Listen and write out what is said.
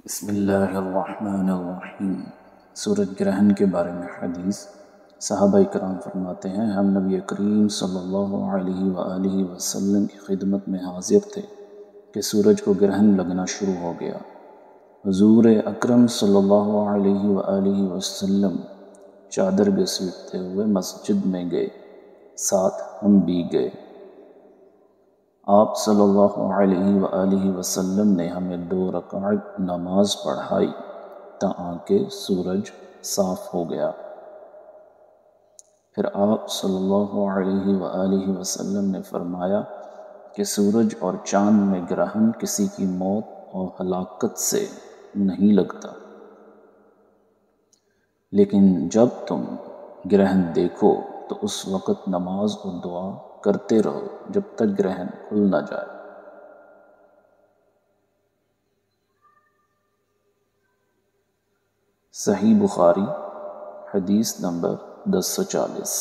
بسم اللہ الرحمن الرحیم۔ سورج گرہن کے بارے میں حدیث۔ صحابہ کرام فرماتے ہیں ہم نبی کریم صلی اللہ علیہ وآلہ وسلم کی خدمت میں حاضر تھے کہ سورج کو گرہن لگنا شروع ہو گیا۔ حضور اکرم صلی اللہ علیہ وآلہ وسلم چادر گھسیٹتے ہوئے مسجد میں گئے، ساتھ ہم بھی گئے۔ آپ صلی اللہ علیہ وآلہ وسلم نے ہمیں 2 رکعت نماز پڑھائی تاکہ سورج صاف ہو گیا۔ پھر آپ صلی اللہ علیہ وآلہ وسلم نے فرمایا کہ سورج اور چاند میں گرہن کسی کی موت اور ہلاکت سے نہیں لگتا، لیکن جب تم گرہن دیکھو تو اس وقت نماز اور دعا کرتے رہو جب تک گرہن کھل نہ جائے۔ صحیح بخاری، حدیث نمبر 1040۔